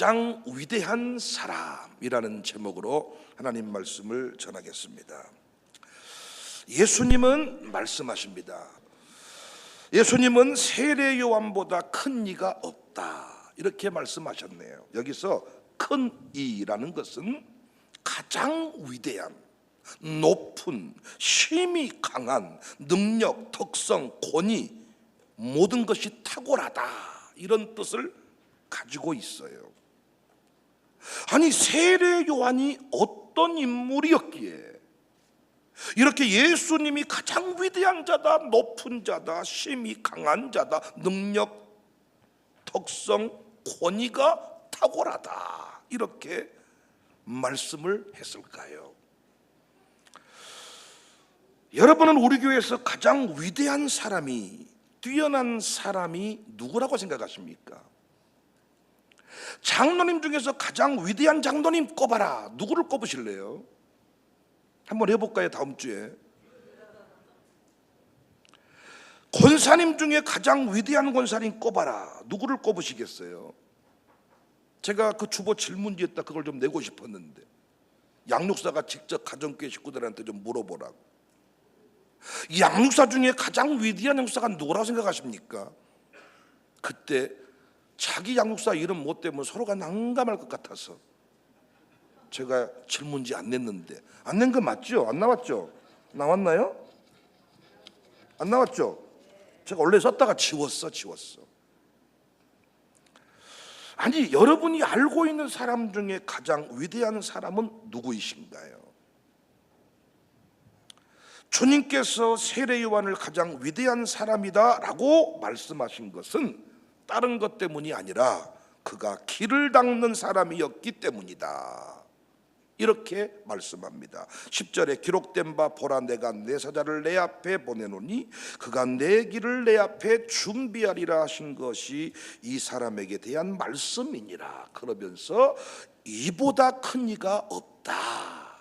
가장 위대한 사람이라는 제목으로 하나님 말씀을 전하겠습니다. 예수님은 말씀하십니다. 예수님은 세례 요한보다 큰 이가 없다, 이렇게 말씀하셨네요. 여기서 큰 이라는 것은 가장 위대한, 높은, 힘이 강한, 능력, 덕성, 권위, 모든 것이 탁월하다, 이런 뜻을 가지고 있어요. 아니, 세례 요한이 어떤 인물이었기에 이렇게 예수님이 가장 위대한 자다, 높은 자다, 힘이 강한 자다, 능력, 덕성, 권위가 탁월하다, 이렇게 말씀을 했을까요? 여러분은 우리 교회에서 가장 위대한 사람이, 뛰어난 사람이 누구라고 생각하십니까? 장로님 중에서 가장 위대한 장로님 꼽아라. 누구를 꼽으실래요? 한번 해볼까요? 다음 주에. 권사님 중에 가장 위대한 권사님 꼽아라. 누구를 꼽으시겠어요? 제가 그 주보 질문지에다 그걸 좀 내고 싶었는데, 양육사가 직접 가정교회 식구들한테 좀 물어보라고. 이 양육사 중에 가장 위대한 양육사가 누구라고 생각하십니까? 그때 자기 양육사 이름 못 대면 서로가 난감할 것 같아서 제가 질문지 안 냈는데, 안 낸 거 맞죠? 안 나왔죠? 나왔나요? 안 나왔죠? 제가 원래 썼다가 지웠어. 아니, 여러분이 알고 있는 사람 중에 가장 위대한 사람은 누구이신가요? 주님께서 세례 요한을 가장 위대한 사람이다라고 말씀하신 것은 다른 것 때문이 아니라 그가 길을 닦는 사람이었기 때문이다, 이렇게 말씀합니다. 10절에 기록된 바 보라, 내가 내 사자를 내 앞에 보내노니 그가 내 길을 내 앞에 준비하리라 하신 것이 이 사람에게 대한 말씀이니라. 그러면서 이보다 큰 이가 없다.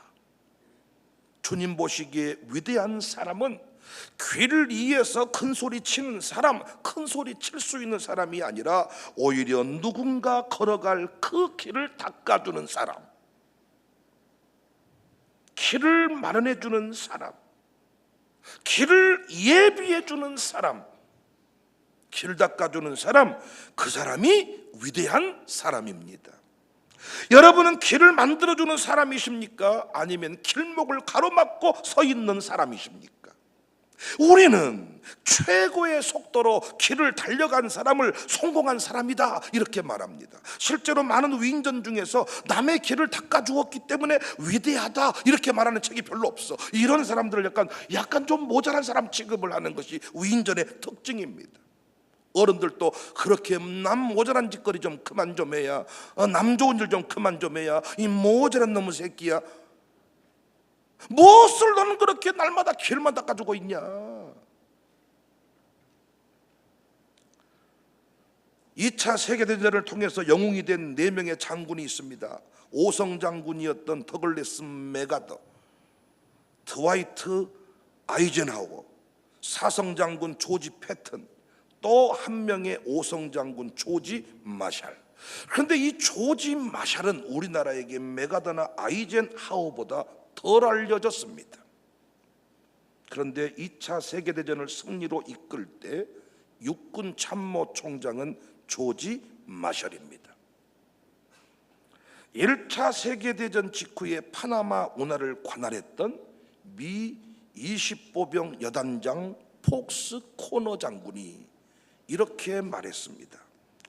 주님 보시기에 위대한 사람은 귀를 이어서 큰 소리 치는 사람, 큰 소리 칠 수 있는 사람이 아니라 오히려 누군가 걸어갈 그 길을 닦아주는 사람, 길을 마련해 주는 사람, 길을 예비해 주는 사람, 길 닦아주는 사람, 그 사람이 위대한 사람입니다. 여러분은 길을 만들어주는 사람이십니까? 아니면 길목을 가로막고 서 있는 사람이십니까? 우리는 최고의 속도로 길을 달려간 사람을 성공한 사람이다, 이렇게 말합니다. 실제로 많은 위인전 중에서 남의 길을 닦아주었기 때문에 위대하다, 이렇게 말하는 책이 별로 없어. 이런 사람들을 약간 좀 모자란 사람 취급을 하는 것이 위인전의 특징입니다. 어른들도 그렇게 남 모자란 짓거리 좀 그만 좀 해야, 남 좋은 일 좀 그만 좀 해야, 이 모자란 놈의 새끼야, 무엇을 너는 그렇게 날마다 길만 닦아주고 있냐. 2차 세계대전을 통해서 영웅이 된 4명의 장군이 있습니다. 5성 장군이었던 더글래스 맥아더, 드와이트 아이젠하워, 4성 장군 조지 패턴, 또 한 명의 5성 장군 조지 마샬. 그런데 이 조지 마샬은 우리나라에게 맥아더나 아이젠하워보다 덜 알려졌습니다. 그런데 2차 세계대전을 승리로 이끌 때 육군 참모총장은 조지 마샬입니다. 1차 세계대전 직후에 파나마 운하를 관할했던 미 20보병 여단장 폭스 코너 장군이 이렇게 말했습니다.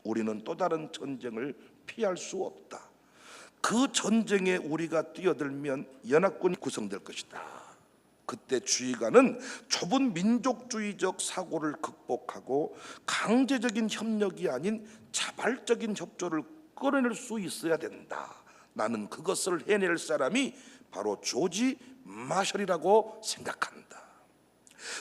우리는 또 다른 전쟁을 피할 수 없다. 그 전쟁에 우리가 뛰어들면 연합군이 구성될 것이다. 그때 지휘관은 좁은 민족주의적 사고를 극복하고 강제적인 협력이 아닌 자발적인 협조를 끌어낼 수 있어야 된다. 나는 그것을 해낼 사람이 바로 조지 마셜이라고 생각한다.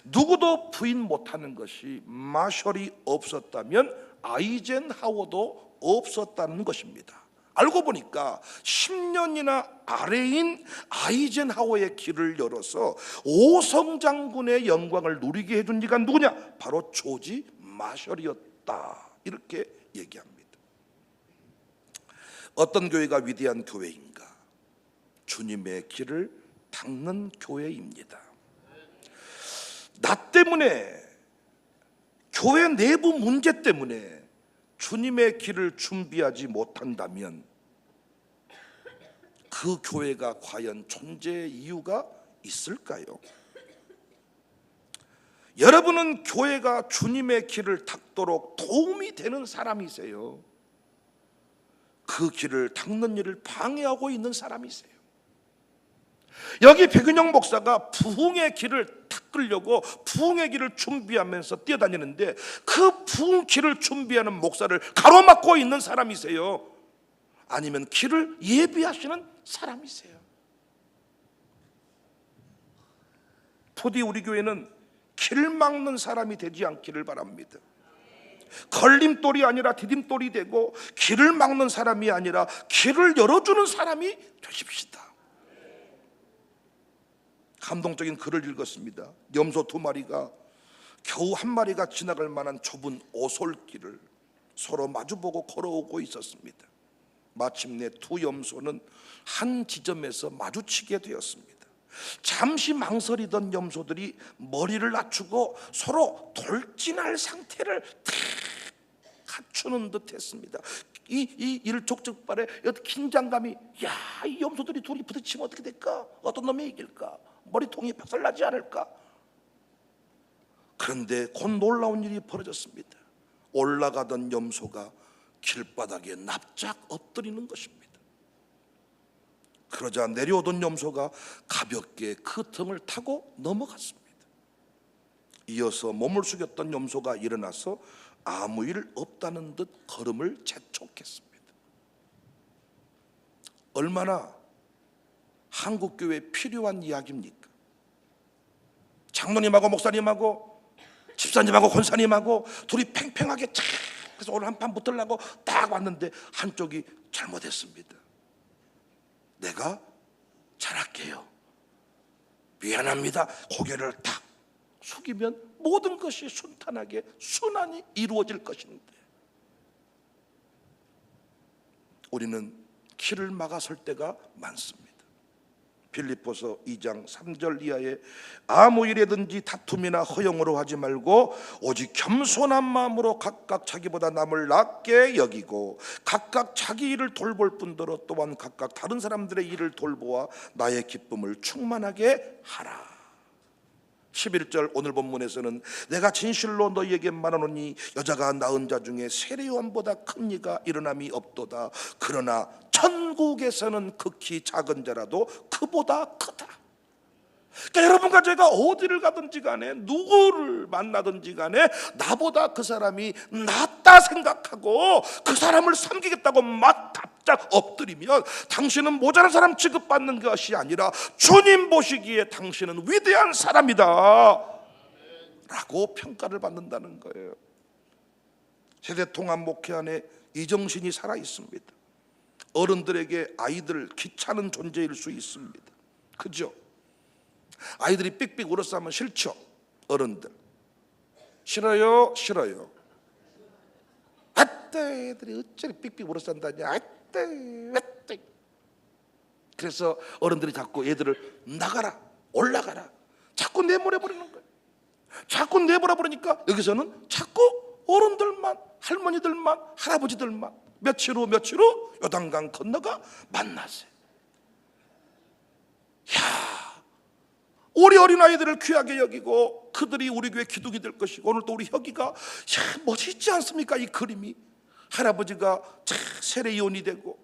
누구도 부인 못하는 것이 마셜이 없었다면 아이젠하워도 없었다는 것입니다. 알고 보니까 10년이나 아래인 아이젠하워의 길을 열어서 5성 장군의 영광을 누리게 해준 이가 누구냐? 바로 조지 마셜이었다, 이렇게 얘기합니다. 어떤 교회가 위대한 교회인가? 주님의 길을 닦는 교회입니다. 나 때문에, 교회 내부 문제 때문에 주님의 길을 준비하지 못한다면 그 교회가 과연 존재의 이유가 있을까요? 여러분은 교회가 주님의 길을 닦도록 도움이 되는 사람이세요? 그 길을 닦는 일을 방해하고 있는 사람이세요? 여기 백은영 목사가 부흥의 길을 닦으려고 부흥의 길을 준비하면서 뛰어다니는데 그 부흥 길을 준비하는 목사를 가로막고 있는 사람이세요? 아니면 길을 예비하시는 사람이세요? 부디 우리 교회는 길 막는 사람이 되지 않기를 바랍니다. 걸림돌이 아니라 디딤돌이 되고 길을 막는 사람이 아니라 길을 열어주는 사람이 되십시다. 감동적인 글을 읽었습니다. 염소 2마리가 겨우 1마리가 지나갈 만한 좁은 오솔길을 서로 마주보고 걸어오고 있었습니다. 마침내 2 염소는 한 지점에서 마주치게 되었습니다. 잠시 망설이던 염소들이 머리를 낮추고 서로 돌진할 상태를 갖추는 듯 했습니다. 이 일촉즉발의 긴장감이, 야, 이 염소들이 둘이 부딪히면 어떻게 될까? 어떤 놈이 이길까? 머리통이 박살나지 않을까? 그런데 곧 놀라운 일이 벌어졌습니다. 올라가던 염소가 길바닥에 납작 엎드리는 것입니다. 그러자 내려오던 염소가 가볍게 그 틈을 타고 넘어갔습니다. 이어서 몸을 숙였던 염소가 일어나서 아무 일 없다는 듯 걸음을 재촉했습니다. 얼마나 한국교회에 필요한 이야기입니까? 장로님하고 목사님하고 집사님하고 권사님하고 둘이 팽팽하게 착 해서 오늘 한판 붙으려고 딱 왔는데 한쪽이 잘못했습니다. 내가 잘할게요, 미안합니다, 고개를 탁 숙이면 모든 것이 순탄하게 순환이 이루어질 것인데 우리는 길을 막아설 때가 많습니다. 빌립보서 2장 3절 이하에 아무 일에든지 다툼이나 허용으로 하지 말고 오직 겸손한 마음으로 각각 자기보다 남을 낮게 여기고 각각 자기 일을 돌볼 뿐더러 또한 각각 다른 사람들의 일을 돌보아 나의 기쁨을 충만하게 하라. 11절 오늘 본문에서는 내가 진실로 너희에게 말하노니 여자가 낳은 자 중에 세례요한보다 큰 이가 일어남이 없도다. 그러나 천국에서는 극히 작은 자라도 그보다 크다. 그러니까 여러분과 제가 어디를 가든지 간에 누구를 만나든지 간에 나보다 그 사람이 낫다 생각하고 그 사람을 섬기겠다고 막 답작 엎드리면 당신은 모자란 사람 취급받는 것이 아니라 주님 보시기에 당신은 위대한 사람이다 라고 평가를 받는다는 거예요. 세대통합 목회 안에 이 정신이 살아 있습니다. 어른들에게 아이들 귀찮은 존재일 수 있습니다. 그죠? 아이들이 삑삑 울어서 하면 싫죠? 어른들 싫어요? 싫어요. 아따 애들이 어쩌리 삑삑 울어서 한다냐, 아따 아따. 그래서 어른들이 자꾸 애들을 나가라, 올라가라 자꾸 내보내버리는 거예요. 자꾸 내보내버리니까 여기서는 자꾸 어른들만, 할머니들만, 할아버지들만 며칠 후 요단강 건너가 만나세요. 야, 우리 어린아이들을 귀하게 여기고 그들이 우리 교회 기둥이 될 것이고 오늘 또 우리 혁이가 멋있지 않습니까? 이 그림이 할아버지가 세례요원이 되고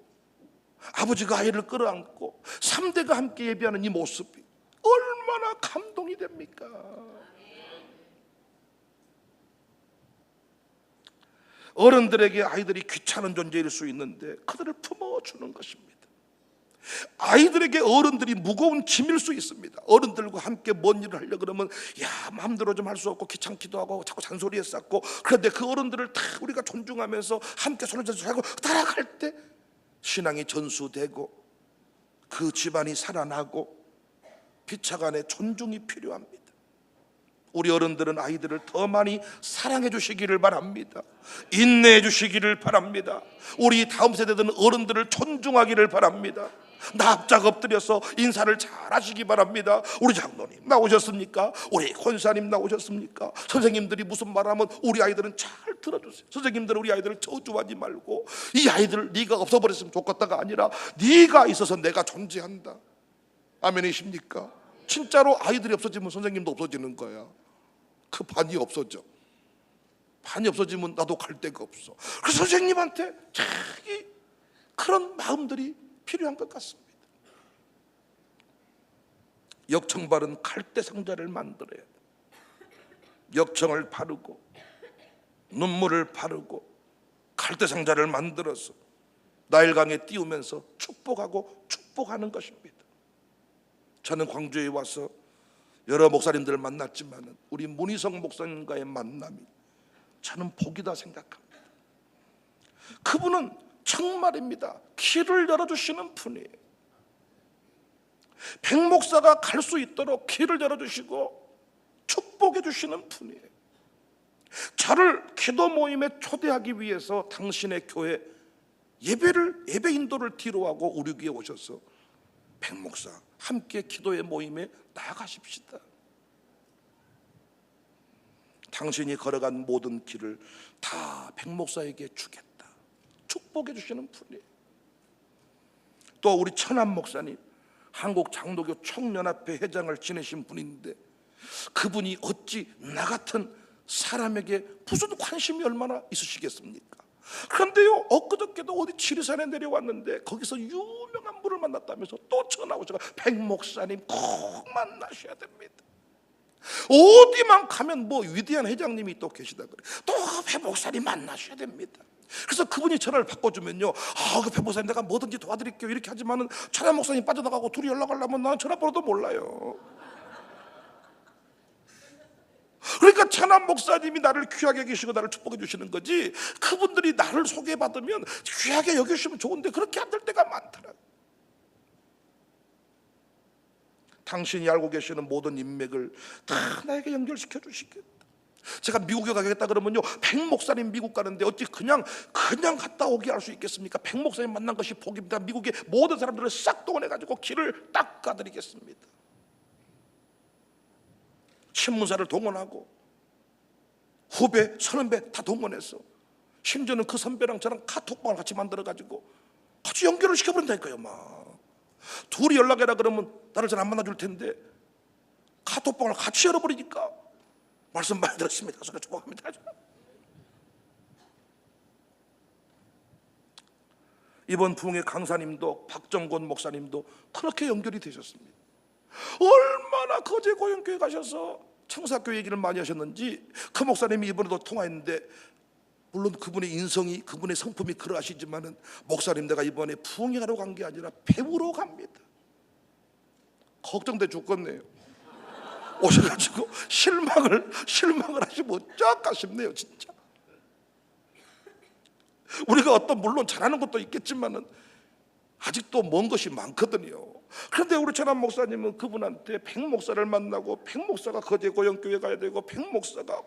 아버지가 아이를 끌어안고 3대가 함께 예배하는 이 모습이 얼마나 감동이 됩니까? 어른들에게 아이들이 귀찮은 존재일 수 있는데 그들을 품어주는 것입니다. 아이들에게 어른들이 무거운 짐일 수 있습니다. 어른들과 함께 뭔 일을 하려고 그러면 야, 마음대로 좀 할 수 없고 귀찮기도 하고 자꾸 잔소리에 쌓고, 그런데 그 어른들을 다 우리가 존중하면서 함께 손을 잡고 따라갈 때 신앙이 전수되고 그 집안이 살아나고 피차간에 존중이 필요합니다. 우리 어른들은 아이들을 더 많이 사랑해 주시기를 바랍니다. 인내해 주시기를 바랍니다. 우리 다음 세대들은 어른들을 존중하기를 바랍니다. 납작 엎드려서 인사를 잘 하시기 바랍니다. 우리 장로님 나오셨습니까? 우리 권사님 나오셨습니까? 선생님들이 무슨 말하면 우리 아이들은 잘 들어주세요. 선생님들은 우리 아이들을 저주하지 말고, 이 아이들 네가 없어버렸으면 좋겠다가 아니라 네가 있어서 내가 존재한다. 아멘이십니까? 진짜로 아이들이 없어지면 선생님도 없어지는 거야. 그 반이 없어져. 반이 없어지면 나도 갈 데가 없어. 그래서 선생님한테 자기 그런 마음들이 필요한 것 같습니다. 역청 바른 갈대 상자를 만들어야 돼. 역청을 바르고 눈물을 바르고 갈대 상자를 만들어서 나일강에 띄우면서 축복하고 축복하는 것입니다. 저는 광주에 와서 여러 목사님들을 만났지만 우리 문희성 목사님과의 만남이 저는 복이다 생각합니다. 그분은 정말입니다, 길을 열어주시는 분이에요. 백 목사가 갈 수 있도록 길을 열어주시고 축복해 주시는 분이에요. 저를 기도 모임에 초대하기 위해서 당신의 교회 예배 인도를 뒤로하고 우리 교회에 오셔서 백 목사 함께 기도의 모임에 나가십시다. 당신이 걸어간 모든 길을 다 백 목사에게 주겠다. 축복해 주시는 분이에요. 또 우리 천안 목사님, 한국 장로교 총연합회 회장을 지내신 분인데 그분이 어찌 나 같은 사람에게 무슨 관심이 얼마나 있으시겠습니까? 그런데요, 엊그저께도 어디 지리산에 내려왔는데 거기서 유명한 분을 만났다면서 또 전화 오셔서 백 목사님 꼭 만나셔야 됩니다. 어디만 가면 뭐 위대한 회장님이 또 계시다 그래. 또 백 목사님 만나셔야 됩니다. 그래서 그분이 전화를 바꿔주면요, 그 백 목사님 내가 뭐든지 도와드릴게요 이렇게 하지만은 천안 목사님 빠져나가고 둘이 연락하려면 나는 전화번호도 몰라요. 그러니까 천안 목사님이 나를 귀하게 계시고 나를 축복해 주시는 거지, 그분들이 나를 소개받으면 귀하게 여기시면 좋은데 그렇게 안 될 때가 많더라고요. 당신이 알고 계시는 모든 인맥을 다 나에게 연결시켜 주시겠다. 제가 미국에 가겠다 그러면요, 백 목사님 미국 가는데 어찌 그냥 갔다 오게 할 수 있겠습니까? 백 목사님 만난 것이 복입니다. 미국의 모든 사람들을 싹 동원해가지고 길을 닦아드리겠습니다. 신문사를 동원하고 후배, 선배 다 동원해서 심지어는 그 선배랑 저랑 카톡방을 같이 만들어가지고 같이 연결을 시켜버린다니까요. 막 둘이 연락해라 그러면 나를 잘 안 만나줄 텐데 카톡방을 같이 열어버리니까 말씀 많이 들었습니다. 소리 축복합니다. 이번 부흥의 강사님도 박정권 목사님도 그렇게 연결이 되셨습니다. 얼마나 거제 고영교회 가셔서 청사교 얘기를 많이 하셨는지 그 목사님이 이번에도 통화했는데, 물론 그분의 인성이, 그분의 성품이 그러하시지만은 목사님 내가 이번에 부흥회하러 간 게 아니라 배우러 갑니다. 걱정돼 죽겠네요. 오셔가지고 실망을 하시면 어쩔까 싶네요. 진짜 우리가 어떤 물론 잘하는 것도 있겠지만은 아직도 먼 것이 많거든요. 그런데 우리 천안 목사님은 그분한테 백 목사를 만나고 백 목사가 거제 고영교회 가야 되고 백 목사가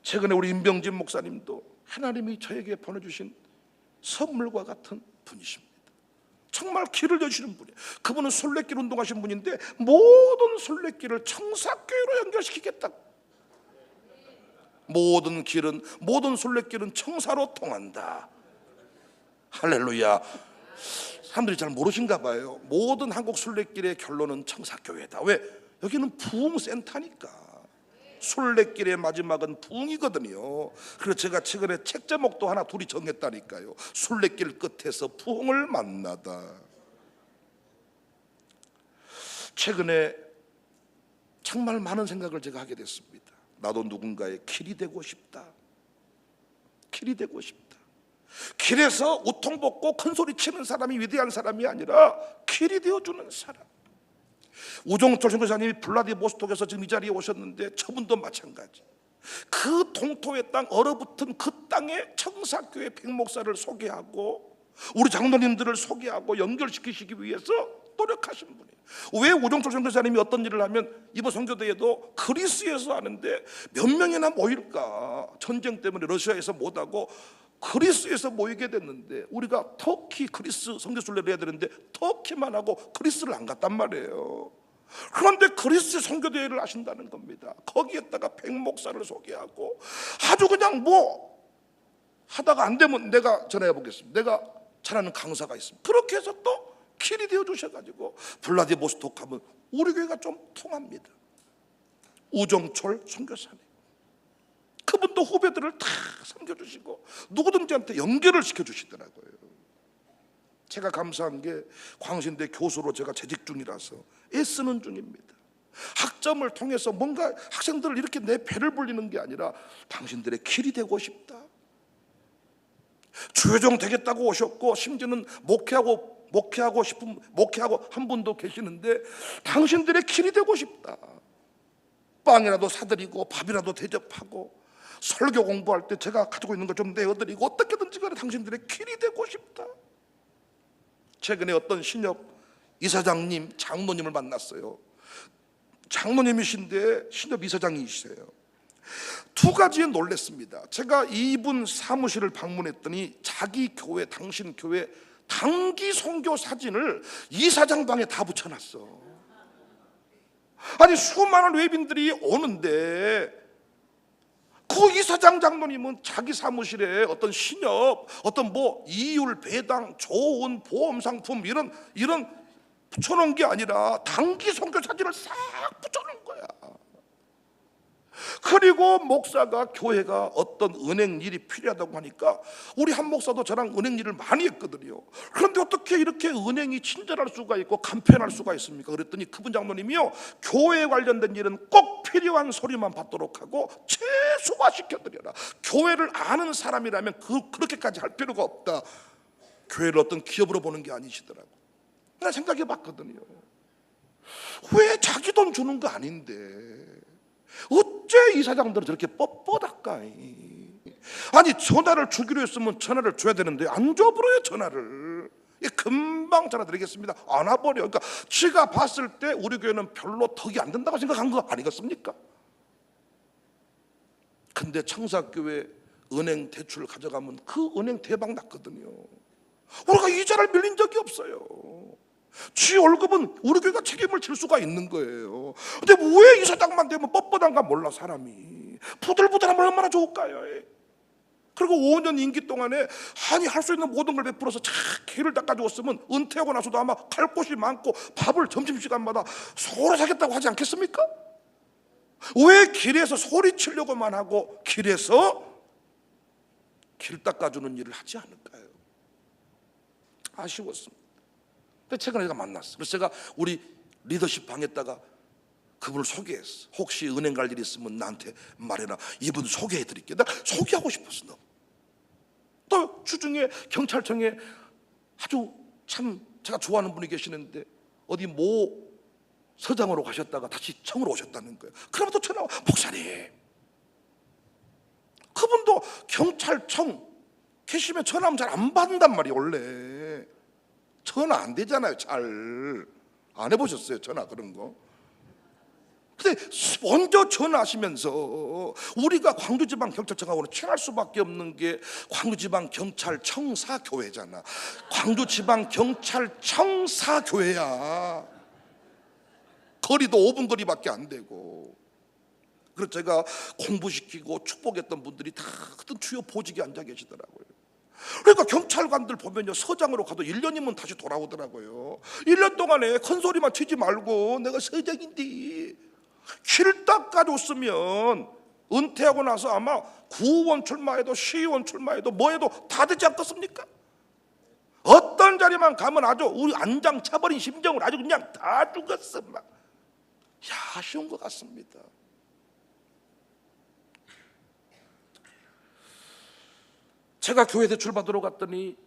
최근에 우리 임병진 목사님도 하나님이 저에게 보내주신 선물과 같은 분이십니다. 정말 길을 여시는 분이에요. 그분은 순례길 운동하신 분인데 모든 순례길을 청사교회로 연결시키겠다. 모든 순례길은 청사로 통한다. 할렐루야. 사람들이 잘 모르신가 봐요. 모든 한국 순례길의 결론은 청사교회다. 왜? 여기는 부흥센터니까. 순례길의 마지막은 부흥이거든요. 그래서 제가 최근에 책 제목도 하나 둘이 정했다니까요. 순례길 끝에서 부흥을 만나다. 최근에 정말 많은 생각을 제가 하게 됐습니다. 나도 누군가의 길이 되고 싶다. 길에서 우통 벗고 큰 소리 치는 사람이 위대한 사람이 아니라 길이 되어주는 사람. 우종철 선교사님이 블라디보스톡에서 지금 이 자리에 오셨는데 저분도 마찬가지. 그 동토의 땅, 얼어붙은 그 땅에 청사교회 백목사를 소개하고 우리 장로님들을 소개하고 연결시키시기 위해서 노력하신 분이에요. 왜 우종철 선교사님이 어떤 일을 하면 이번 선교대회도 그리스에서 하는데 몇 명이나 모일까? 전쟁 때문에 러시아에서 못하고 그리스에서 모이게 됐는데, 우리가 터키 그리스 선교순례를 해야 되는데 터키만 하고 그리스를 안 갔단 말이에요. 그런데 그리스 선교대회를 하신다는 겁니다. 거기에다가 백목사를 소개하고 아주 그냥 뭐 하다가 안 되면 내가 전화해 보겠습니다. 내가 잘 아는 강사가 있습니다. 그렇게 해서 또 길이 되어 주셔가지고 블라디보스토크 하면 우리 교회가 좀 통합니다. 우종철 선교사님, 그분도 후배들을 다 섬겨주시고 누구든지한테 연결을 시켜주시더라고요. 제가 감사한 게 광신대 교수로 제가 재직 중이라서 애쓰는 중입니다. 학점을 통해서 뭔가 학생들을 이렇게 내 배를 불리는 게 아니라 당신들의 길이 되고 싶다. 주회장 되겠다고 오셨고 심지어는 목회하고 한 분도 계시는데 당신들의 길이 되고 싶다. 빵이라도 사드리고 밥이라도 대접하고 설교 공부할 때 제가 가지고 있는 거 좀 내어드리고 어떻게든지 간에 당신들의 길이 되고 싶다. 최근에 어떤 신협 이사장님, 장로님을 만났어요. 장로님이신데 신협 이사장이시세요. 두 가지에 놀랐습니다. 제가 이분 사무실을 방문했더니 자기 교회, 당신 교회 단기 선교 사진을 이사장 방에 다 붙여놨어. 아니 수많은 외빈들이 오는데 그 이사장 장로님은 자기 사무실에 어떤 신협, 어떤 뭐 이율, 배당, 조언, 보험 상품 이런 붙여놓은 게 아니라 단기 선교 사진을 싹 붙여놓은 거야. 그리고 목사가 교회가 어떤 은행 일이 필요하다고 하니까 우리 한 목사도 저랑 은행 일을 많이 했거든요. 그런데 어떻게 이렇게 은행이 친절할 수가 있고 간편할 수가 있습니까? 그랬더니 그분 장로님이요, 교회에 관련된 일은 꼭 필요한 소리만 받도록 하고 최소화시켜드려라. 교회를 아는 사람이라면 그렇게까지 할 필요가 없다. 교회를 어떤 기업으로 보는 게 아니시더라고. 내가 생각해 봤거든요. 왜 자기 돈 주는 거 아닌데 어째 이사장들은 저렇게 뻣뻣할까? 아니 전화를 주기로 했으면 전화를 줘야 되는데 안 줘버려요. 전화를 금방 전화 드리겠습니다 안 와버려. 그러니까 지가 봤을 때 우리 교회는 별로 덕이 안 된다고 생각한 거 아니겠습니까? 근데 청사교회 은행 대출 가져가면 그 은행 대박 났거든요. 우리가 이자를 밀린 적이 없어요. 지 월급은 우리 교회가 책임을 질 수가 있는 거예요. 근데 왜 이사장만 되면 뻣뻣한가 몰라. 사람이 부들부들하면 얼마나 좋을까요? 그리고 5년 임기 동안에 아니 할 수 있는 모든 걸 베풀어서 길을 닦아주었으면 은퇴하고 나서도 아마 갈 곳이 많고 밥을 점심시간마다 소리 사겠다고 하지 않겠습니까? 왜 길에서 소리치려고만 하고 길에서 길 닦아주는 일을 하지 않을까요? 아쉬웠습니다. 근데 최근에 제가 만났어. 그래서 제가 우리 리더십 방에다가 그분을 소개했어. 혹시 은행 갈 일 있으면 나한테 말해라. 이분 소개해드릴게. 나 소개하고 싶었어. 너. 또 주중에 경찰청에 아주 참 제가 좋아하는 분이 계시는데 어디 모 서장으로 가셨다가 다시 청으로 오셨다는 거예요. 그러면 또 전화 와. 목사님, 그분도 경찰청 계시면 전화하면 잘 안 받는단 말이에요. 원래 전화 안 되잖아요. 잘 안 해보셨어요? 전화 그런 거. 근데 먼저 전화하시면서 우리가 광주지방경찰청하고는 친할 수밖에 없는 게 광주지방경찰청사교회잖아. 광주지방경찰청사교회야. 거리도 5분 거리밖에 안 되고. 그래서 제가 공부시키고 축복했던 분들이 다 어떤 주요 보직에 앉아 계시더라고요. 그러니까 경찰관들 보면요, 서장으로 가도 1년이면 다시 돌아오더라고요. 1년 동안에 큰 소리만 치지 말고 내가 서장인데 길 닦아줬으면 은퇴하고 나서 아마 구의원 출마해도 시의원 출마해도 뭐해도 다 되지 않겠습니까? 어떤 자리만 가면 아주 우리 안장 차버린 심정을 아주 그냥 다 죽었어. 막 아쉬운 것 같습니다. 제가 교회 대출 받으러 갔더니,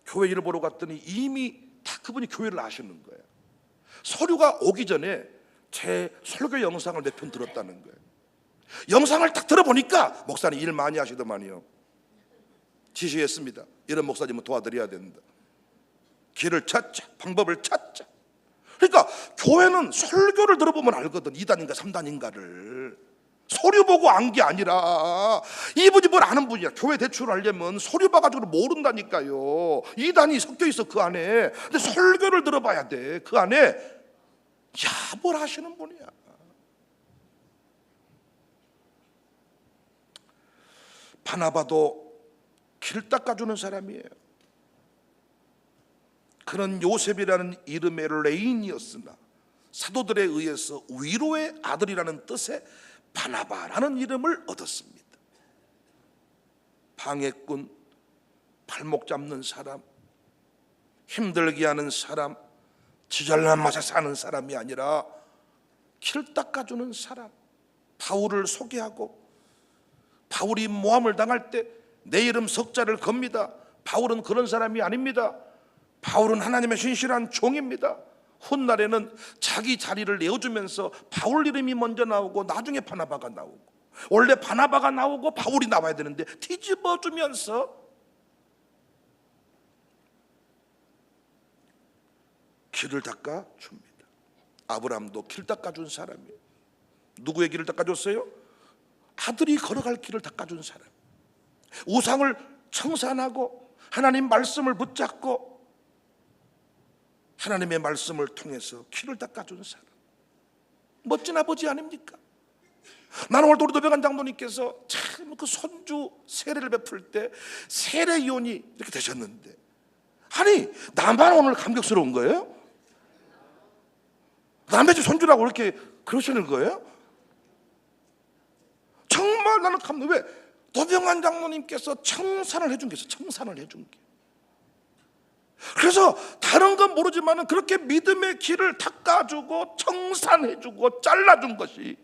교회 일을 보러 갔더니 이미 다 그분이 교회를 아시는 거예요. 서류가 오기 전에 제 설교 영상을 몇 편 들었다는 거예요. 영상을 딱 들어보니까 목사님 일 많이 하시더만요. 지시했습니다. 이런 목사님은 도와드려야 된다. 길을 찾자, 방법을 찾자. 그러니까 교회는 설교를 들어보면 알거든. 2단인가 3단인가를 소리 보고 안 게 아니라 이분이 뭘 아는 분이야. 교회 대출을 하려면 소리 봐가지고 모른다니까요. 2단이 섞여 있어 그 안에. 근데 설교를 들어봐야 돼. 그 안에 야, 뭘 하시는 분이야. 바나바도 길 닦아주는 사람이에요. 그는 요셉이라는 이름의 레인이었으나 사도들에 의해서 위로의 아들이라는 뜻의 바나바라는 이름을 얻었습니다. 방해꾼, 발목 잡는 사람, 힘들게 하는 사람, 지잘난 맛에 사는 사람이 아니라 길 닦아주는 사람. 바울을 소개하고 바울이 모함을 당할 때 내 이름 석자를 겁니다. 바울은 그런 사람이 아닙니다. 바울은 하나님의 신실한 종입니다. 훗날에는 자기 자리를 내어주면서 바울 이름이 먼저 나오고 나중에 바나바가 나오고, 원래 바나바가 나오고 바울이 나와야 되는데 뒤집어주면서 길을 닦아줍니다. 아브라함도 길 닦아준 사람이에요. 누구의 길을 닦아줬어요? 아들이 걸어갈 길을 닦아준 사람. 우상을 청산하고 하나님 말씀을 붙잡고 하나님의 말씀을 통해서 길을 닦아준 사람. 멋진 아버지 아닙니까? 나는 오늘 우리 노병환 장로님께서 참 그 손주 세례를 베풀 때 세례요원이 이렇게 되셨는데, 아니 나만 오늘 감격스러운 거예요? 남의 집 손주라고 이렇게 그러시는 거예요? 정말 나는 감동. 왜? 노병환 장로님께서 청산을 해준 게 있어요. 청산을 해준 게. 그래서 다른 건 모르지만 그렇게 믿음의 길을 닦아주고 청산해주고 잘라준 것이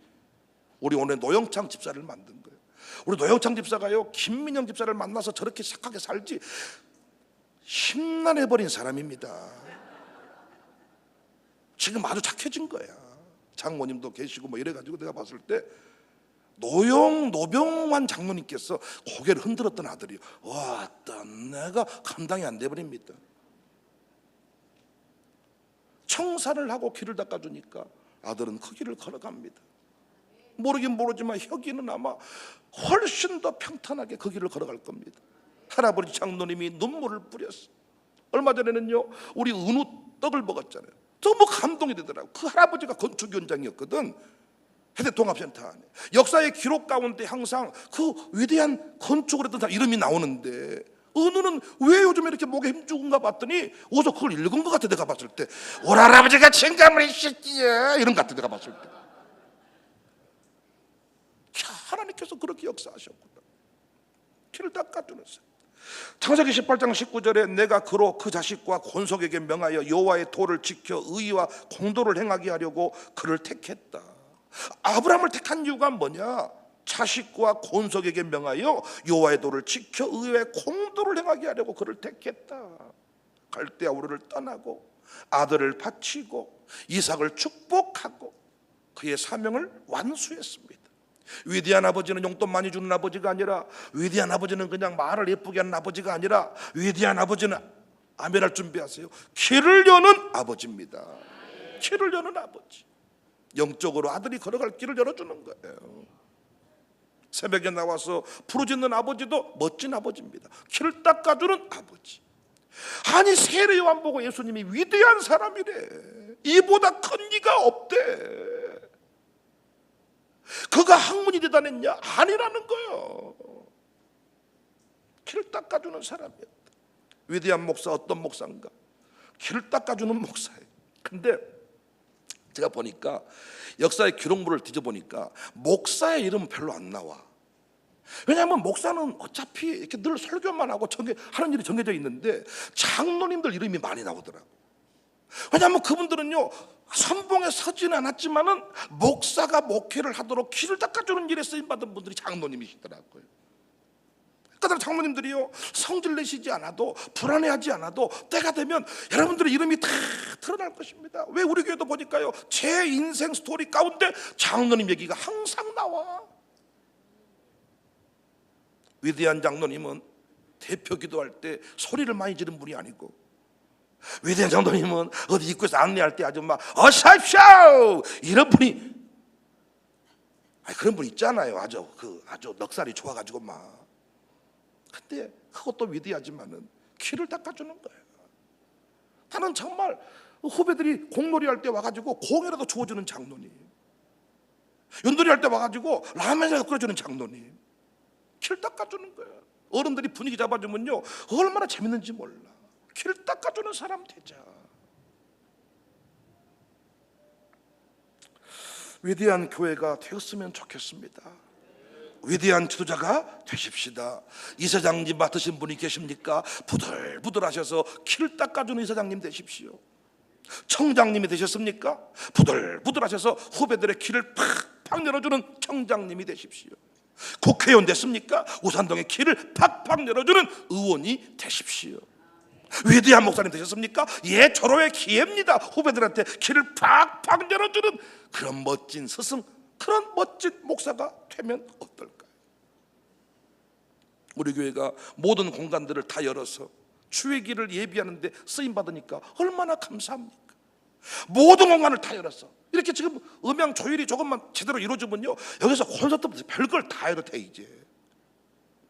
우리 오늘 노영창 집사를 만든 거예요. 우리 노영창 집사가요, 김민영 집사를 만나서 저렇게 착하게 살지 심란해버린 사람입니다. 지금 아주 착해진 거야. 장모님도 계시고 뭐 이래가지고 내가 봤을 때 노병환 장로님께서 고개를 흔들었던 아들이 어떤 내가 감당이 안 돼버립니다. 청산을 하고 길을 닦아주니까 아들은 그 길을 걸어갑니다. 모르긴 모르지만 혁이는 아마 훨씬 더 평탄하게 그 길을 걸어갈 겁니다. 할아버지 장로님이 눈물을 뿌렸어. 얼마 전에는요, 우리 은우 떡을 먹었잖아요. 너무 감동이 되더라고. 그 할아버지가 건축위원장이었거든. 해대통합센터 안에. 역사의 기록 가운데 항상 그 위대한 건축을 했던 사람 이름이 나오는데, 은우는 왜 요즘 이렇게 목에 힘주는가 봤더니 어서 그걸 읽은 것 같아. 내가 봤을 때 우리 할아버지가 청감을 했었지요 이런 것 같아. 내가 봤을 때 하나님께서 그렇게 역사하셨구나. 길을 닦아주는 사람. 창세기 18장 19절에 내가 그로 그 자식과 권속에게 명하여 여호와의 도를 지켜 의와 공도를 행하게 하려고 그를 택했다. 아브라함을 택한 이유가 뭐냐? 자식과 권속에게 명하여 여호와의 도를 지켜 의와 공도를 행하게 하려고 그를 택했다. 갈대아 우르를 떠나고 아들을 바치고 이삭을 축복하고 그의 사명을 완수했습니다. 위대한 아버지는 용돈 많이 주는 아버지가 아니라, 위대한 아버지는 그냥 말을 예쁘게 하는 아버지가 아니라, 위대한 아버지는 아멘할 준비하세요. 길을 여는 아버지입니다. 길을 여는 아버지. 영적으로 아들이 걸어갈 길을 열어주는 거예요. 새벽에 나와서 부르짖는 아버지도 멋진 아버지입니다. 길을 닦아주는 아버지. 아니 세례 요한 보고 예수님이 위대한 사람이래, 이보다 큰 이가 없대. 그가 학문이 대단했냐? 아니라는 거예요. 길을 닦아주는 사람이었다. 위대한 목사, 어떤 목사인가? 길을 닦아주는 목사예요. 근데 제가 보니까 역사의 기록물을 뒤져보니까 목사의 이름은 별로 안 나와. 왜냐하면 목사는 어차피 이렇게 늘 설교만 하고 하는 일이 정해져 있는데 장로님들 이름이 많이 나오더라고. 왜냐하면 그분들은요, 선봉에 서지는 않았지만은 목사가 목회를 하도록 길을 닦아주는 일에 쓰임받은 분들이 장로님이시더라고요. 그러니까 장로님들이요, 성질 내시지 않아도, 불안해하지 않아도 때가 되면 여러분들의 이름이 다 드러날 것입니다. 왜? 우리 교회도 보니까요, 제 인생 스토리 가운데 장로님 얘기가 항상 나와. 위대한 장로님은 대표 기도할 때 소리를 많이 지른 분이 아니고 위대한 장로님은 어디 입구에서 안내할 때 아주 막 어서오십시오 이런 분이, 그런 분 있잖아요. 아주 넉살이 좋아가지고 막. 근데 그것도 위대하지만은 귀를 닦아주는 거예요. 나는 정말 후배들이 공놀이 할 때 와가지고 공이라도 주워주는 장로님, 윷놀이 할 때 와가지고 라면이라도 끓여주는 장로님, 귀를 닦아주는 거예요. 어른들이 분위기 잡아주면요 얼마나 재밌는지 몰라. 귀를 닦아주는 사람 되자. 위대한 교회가 되었으면 좋겠습니다. 위대한 지도자가 되십시다. 이사장님 맡으신 분이 계십니까? 부들부들하셔서 키를 닦아주는 이사장님 되십시오. 청장님이 되셨습니까? 부들부들하셔서 후배들의 키를 팍팍 열어주는 청장님이 되십시오. 국회의원 됐습니까? 우산동의 키를 팍팍 열어주는 의원이 되십시오. 위대한 목사님 되셨습니까? 예, 절호의 기회입니다. 후배들한테 키를 팍팍 열어주는 그런 멋진 스승, 그런 멋진 목사가 되면 어떨까요? 우리 교회가 모든 공간들을 다 열어서 주의 길을 예비하는데 쓰임받으니까 얼마나 감사합니까? 모든 공간을 다 열었어. 이렇게 지금 음향 조율이 조금만 제대로 이루어지면요 여기서 콘서트부터 별걸 다 해도 돼. 이제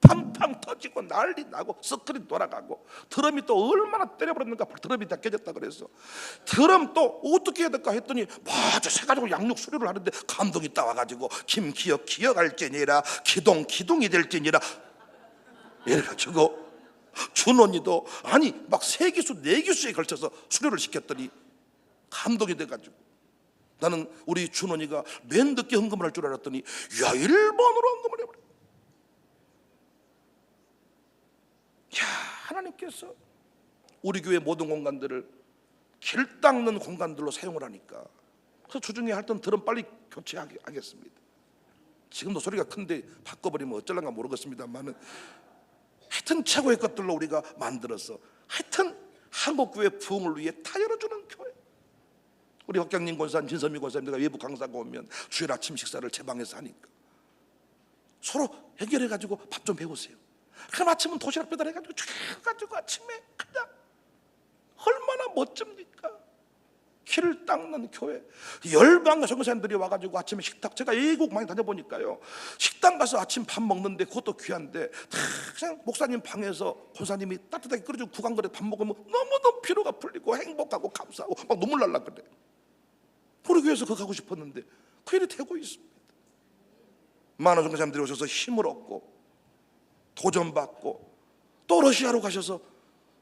팡팡 터지고 난리 나고 스크린 돌아가고, 드럼이 또 얼마나 때려버렸는가, 드럼이 다 깨졌다 그래서 드럼 또 어떻게 해야 될까 했더니 아주 세 가지고 양육 수료를 하는데 감독이 따와가지고 김기혁할지니라 기동이 될지니라 이래가지고 준원이도 아니 막 3기수 4기수에 걸쳐서 수료를 시켰더니 감독이 돼가지고, 나는 우리 준원이가 맨 늦게 헌금을 할 줄 알았더니 야 1번으로 헌금을 해버려. 야, 하나님께서 우리 교회 모든 공간들을 길 닦는 공간들로 사용을 하니까, 그래서 주중에 하여튼 드럼 빨리 교체하겠습니다. 지금도 소리가 큰데 바꿔버리면 어쩔란가 모르겠습니다만은 하여튼 최고의 것들로 우리가 만들어서 하여튼 한국교회 부흥을 위해 다 열어주는 교회. 우리 혁경님 권사님, 진선미 권사님들과 외부 강사가 오면 주일 아침 식사를 제 방에서 하니까 서로 해결해가지고 밥 좀 배우세요. 그럼 아침은 도시락 배달해가지고 쭉 가지고 아침에 그냥 얼마나 멋집니까? 키를 닦는 교회. 열방과 전교사님들이 와가지고 아침에 식탁, 제가 외국 많이 다녀보니까요 식당 가서 아침 밥 먹는데 그것도 귀한데 그냥 목사님 방에서 권사님이 따뜻하게 끓여주고 국왕그릇 밥 먹으면 너무너무 피로가 풀리고 행복하고 감사하고 막 눈물 날라 그래. 우리 교회에서 그거 가고 싶었는데 그 일이 되고 있습니다. 많은 전교사님들이 오셔서 힘을 얻고 도전받고 또 러시아로 가셔서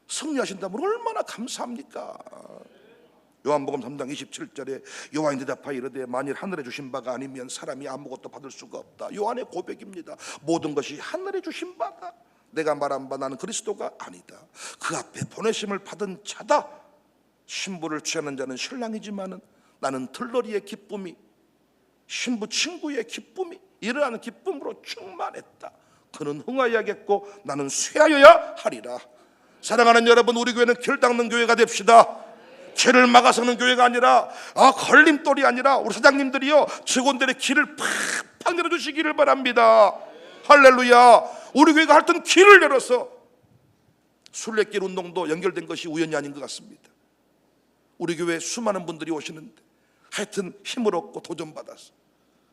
승리하신다면 얼마나 감사합니까? 요한복음 3장 27절에 요한이 대답하여 이르되 만일 하늘에 주신 바가 아니면 사람이 아무것도 받을 수가 없다. 요한의 고백입니다. 모든 것이 하늘에 주신 바다. 내가 말한 바 나는 그리스도가 아니다. 그 앞에 보내심을 받은 자다. 신부를 취하는 자는 신랑이지만은 나는 들러리의 기쁨이, 신부 친구의 기쁨이 이러한 기쁨으로 충만했다. 그는 흥하여야겠고 나는 쇠하여야 하리라. 사랑하는 여러분, 우리 교회는 길 닦는 교회가 됩시다. 길을 막아서는 교회가 아니라 걸림돌이 아니라 우리 사장님들이요 직원들의 길을 팍팍 열어주시기를 바랍니다. 할렐루야. 우리 교회가 하여튼 길을 열어서 순례길 운동도 연결된 것이 우연이 아닌 것 같습니다. 우리 교회에 수많은 분들이 오시는데 하여튼 힘을 얻고 도전받아서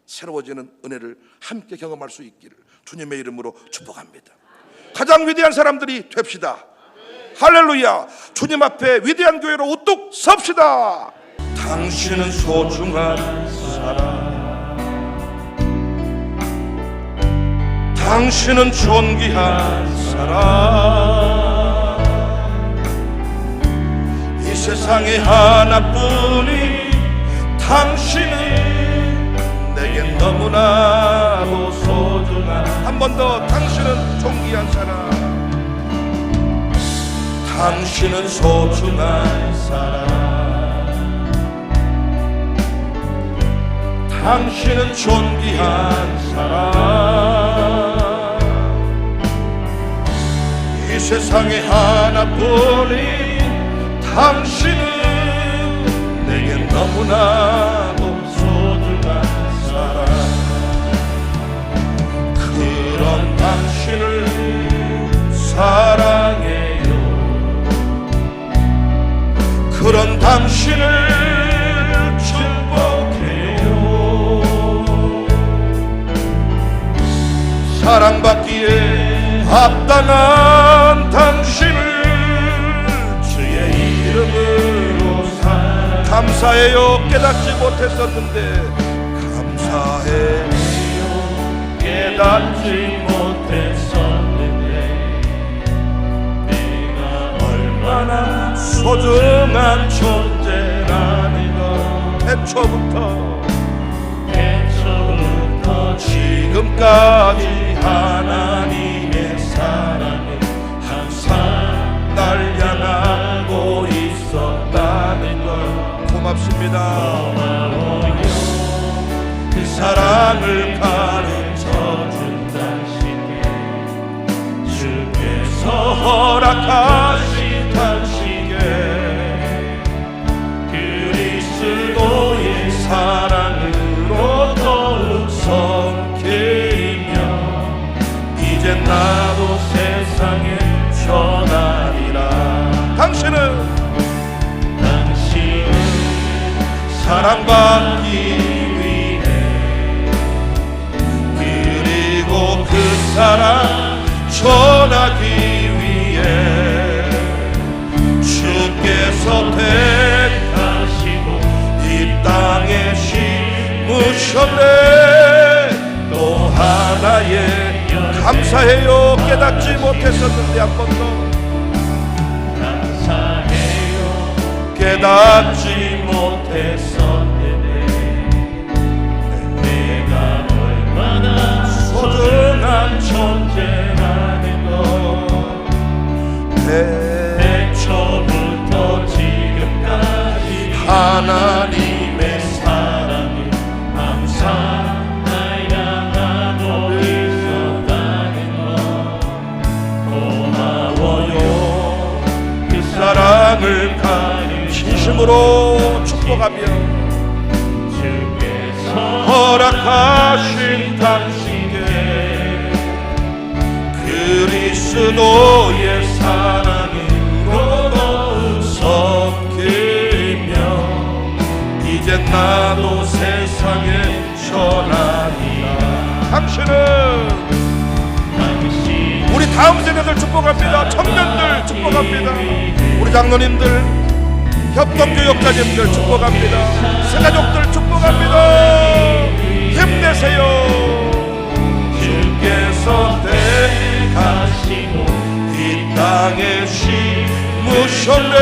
새로워지는 은혜를 함께 경험할 수 있기를 주님의 이름으로 축복합니다. 가장 위대한 사람들이 됩시다. 할렐루야. 주님 앞에 위대한 교회로 우뚝 섭시다. 당신은 소중한 사람, 당신은 존귀한 사람, 이 세상에 하나뿐인 당신은 내겐 너무나도 소중한. 한 번 더. 당신은 존귀한 사람, 당신은 소중한 사람, 당신은 존귀한 사람, 이 세상에 하나뿐인 당신은 내겐 너무나도 소중한 사람. 그런 당신을 사랑해요. 합당한 당신을 주의 이름으로 감사해요. 깨닫지 못했었는데 감사해요. 깨닫지 못했었는데 내가 얼마나 소중한 존재라는 걸 태초부터 지금까지 하나님의 사랑은 항상 날 향하고 있었다는 걸 고맙습니다. 고마워요. 그 사랑을 가르쳐 준 당신께 주께서 허락하신 당신께 그리스도의 사랑으로 더욱 섬기며 이제 나도 세상에 전하리라. 당신은 사랑받기 위해 그리고 그 사랑 전하기 위해 주께서 택하시고 이 땅에 심으셨네. 또 하나의 감사해요. 깨닫지 못했었는데 한 번 더 감사해요. 깨닫지 못했었는데 내가 얼마나 소중한 존재라는 걸 태초부터 지금까지 하나님의 사랑이 항상 날 향하고 있었다는 걸 고마워요. 그 사랑을 진심으로 축복하며 주께서 허락하신 당신께 그리스도의 사랑으로 섞이며 이제 나도 세상에 전하리라. 당신은 우리 다음 세대들 축복합니다. 청년들 축복합니다. 우리 장로님들 협동교역자님들 축복합니다. 새가족들 축복합니다. 힘내세요. 주께서 택하시고 이 땅에 심으셨네.